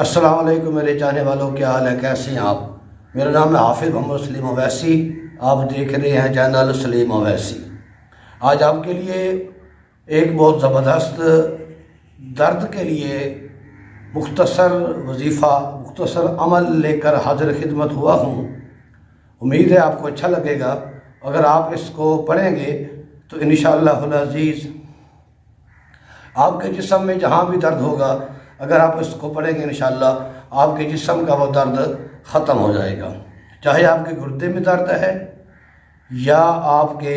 السلام علیکم میرے چاہنے والوں، کیا حال ہے؟ کیسے ہیں آپ؟ میرا نام ہے حافظ محمد سلیم اویسی۔ آپ دیکھ رہے ہیں چینل سلیم اویسی۔ آج آپ کے لیے ایک بہت زبردست درد کے لیے مختصر وظیفہ، مختصر عمل لے کر حاضر خدمت ہوا ہوں۔ امید ہے آپ کو اچھا لگے گا۔ اگر آپ اس کو پڑھیں گے تو انشاءاللہ العزیز آپ کے جسم میں جہاں بھی درد ہوگا، اگر آپ اس کو پڑھیں گے انشاءاللہ آپ کے جسم کا وہ درد ختم ہو جائے گا۔ چاہے آپ کے گردے میں درد ہے، یا آپ کے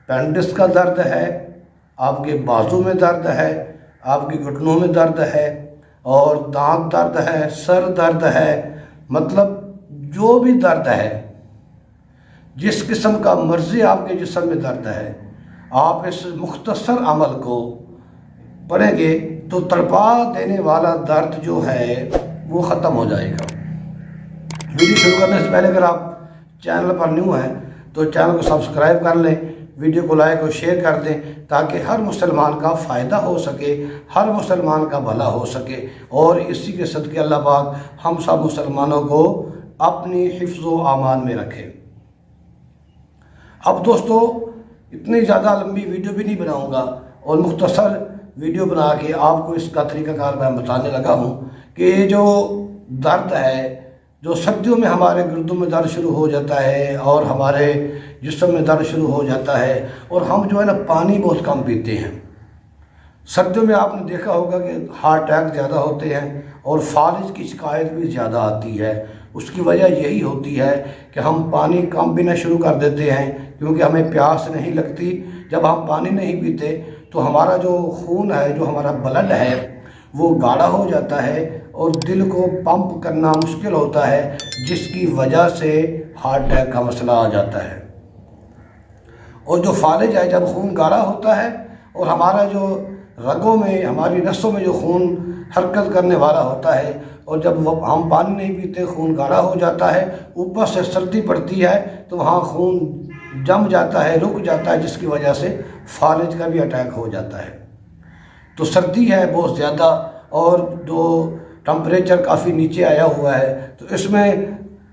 پینڈس کا درد ہے، آپ کے بازو میں درد ہے، آپ کے گھٹنوں میں درد ہے، اور دانت درد ہے، سر درد ہے، مطلب جو بھی درد ہے، جس قسم کا مرضی آپ کے جسم میں درد ہے، آپ اس مختصر عمل کو پڑھیں گے تو تڑپا دینے والا درد جو ہے وہ ختم ہو جائے گا۔ ویڈیو شروع کرنے سے پہلے اگر آپ چینل پر نیو ہیں تو چینل کو سبسکرائب کر لیں، ویڈیو کو لائک اور شیئر کر دیں تاکہ ہر مسلمان کا فائدہ ہو سکے، ہر مسلمان کا بھلا ہو سکے، اور اسی کے صدقے اللہ پاک ہم سب مسلمانوں کو اپنی حفظ و امان میں رکھے۔ اب دوستو، اتنی زیادہ لمبی ویڈیو بھی نہیں بناؤں گا، اور مختصر ویڈیو بنا کے آپ کو اس کا طریقہ کار میں بتانے لگا ہوں کہ یہ جو درد ہے، جو سردیوں میں ہمارے گردوں میں درد شروع ہو جاتا ہے اور ہمارے جسم میں درد شروع ہو جاتا ہے، اور ہم جو ہے نا پانی بہت کم پیتے ہیں۔ سردیوں میں آپ نے دیکھا ہوگا کہ ہارٹ اٹیک زیادہ ہوتے ہیں اور فالج کی شکایت بھی زیادہ آتی ہے۔ اس کی وجہ یہی ہوتی ہے کہ ہم پانی کم پینا شروع کر دیتے ہیں، کیونکہ ہمیں پیاس نہیں لگتی۔ جب ہم پانی نہیں پیتے تو ہمارا جو خون ہے، جو ہمارا بلڈ ہے، وہ گاڑھا ہو جاتا ہے اور دل کو پمپ کرنا مشکل ہوتا ہے، جس کی وجہ سے ہارٹ اٹیک کا مسئلہ آ جاتا ہے۔ اور جو فالج ہے، جب خون گاڑھا ہوتا ہے اور ہمارا جو رگوں میں، ہماری نسوں میں جو خون حرکت کرنے والا ہوتا ہے، اور جب ہم پانی نہیں پیتے خون گاڑھا ہو جاتا ہے، اوپر سے سردی پڑتی ہے تو وہاں خون جم جاتا ہے، رک جاتا ہے، جس کی وجہ سے فالج کا بھی اٹیک ہو جاتا ہے۔ تو سردی ہے بہت زیادہ، اور جو ٹمپریچر کافی نیچے آیا ہوا ہے، تو اس میں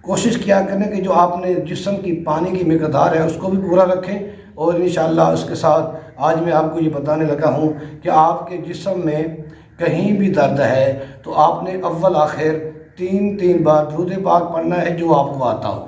کوشش کیا کریں کہ جو آپ نے جسم کی پانی کی مقدار ہے اس کو بھی پورا رکھیں۔ اور انشاءاللہ اس کے ساتھ آج میں آپ کو یہ بتانے لگا ہوں کہ آپ کے جسم میں کہیں بھی درد ہے تو آپ نے اول آخر تین بار درود پاک پڑھنا ہے، جو آپ کو آتا ہو،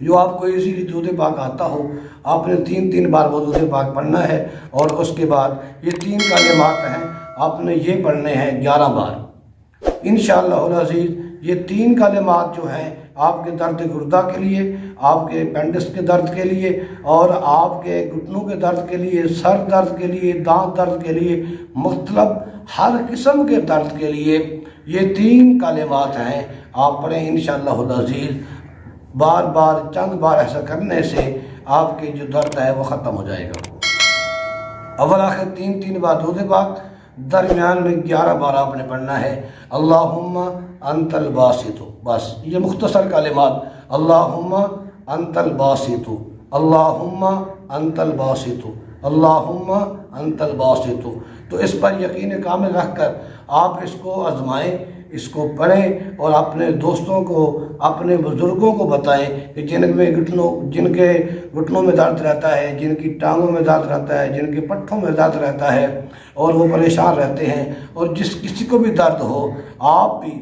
جو آپ کو ایزیلی درود پاک آتا ہو، آپ نے تین بار وہ درود پاک پڑھنا ہے۔ اور اس کے بعد یہ 3 کلمات ہیں، آپ نے یہ پڑھنے ہیں 11 بار انشاءاللہ العزیز۔ یہ 3 کلمات جو ہیں آپ کے درد گردہ کے لیے، آپ کے اپینڈکس کے درد کے لیے، اور آپ کے گھٹنوں کے درد کے لیے، سر درد کے لیے، دانت درد کے لیے، مطلب ہر قسم کے درد کے لیے یہ 3 کلمات ہیں، آپ پڑھیں انشاءاللہ العزیز۔ بار بار چند بار ایسا کرنے سے آپ کے جو درد ہے وہ ختم ہو جائے گا۔ اول آخر 3 بار درود پاک، درمیان میں 11 بار آپ نے پڑھنا ہے اللہم انت الباسط۔ بس یہ مختصر کلمات، اللہم انت الباسط، اللہم انت الباسط، اللہم انت الباسط۔ تو اس پر یقین کامل رکھ کر آپ اس کو آزمائیں، اس کو پڑھیں، اور اپنے دوستوں کو، اپنے بزرگوں کو بتائیں کہ جن کے گھٹنوں میں درد رہتا ہے، جن کی ٹانگوں میں درد رہتا ہے، جن کے پٹھوں میں درد رہتا ہے اور وہ پریشان رہتے ہیں، اور جس کسی کو بھی درد ہو، آپ بھی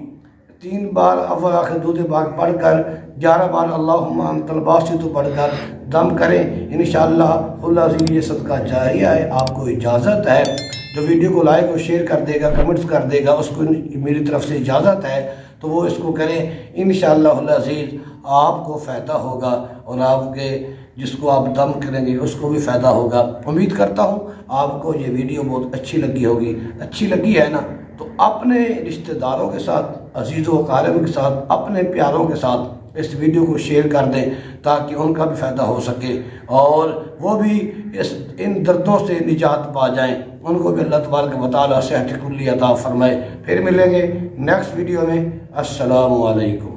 3 بار اول آخر درود پاک پڑھ کر 11 بار اللہم انت الباسط پڑھ کر دم کریں انشاءاللہ العزیز۔ یہ صدقہ جاریہ ہے۔ آپ کو اجازت ہے، جو ویڈیو کو لائک اور شیئر کر دے گا، کمنٹس کر دے گا، اس کو میری طرف سے اجازت ہے تو وہ اس کو کریں انشاءاللہ العزیز۔ آپ کو فائدہ ہوگا، اور آپ کے جس کو آپ دم کریں گے اس کو بھی فائدہ ہوگا۔ امید کرتا ہوں آپ کو یہ ویڈیو بہت اچھی لگی ہوگی۔ اچھی لگی ہے نا تو اپنے رشتہ داروں کے ساتھ، عزیز و اقارب کے ساتھ، اپنے پیاروں کے ساتھ اس ویڈیو کو شیئر کر دیں تاکہ ان کا بھی فائدہ ہو سکے، اور وہ بھی ان دردوں سے نجات پا جائیں، ان کو بھی اللہ تبارک و تعالیٰ صحت کلی عطا فرمائے۔ پھر ملیں گے نیکسٹ ویڈیو میں۔ السلام علیکم۔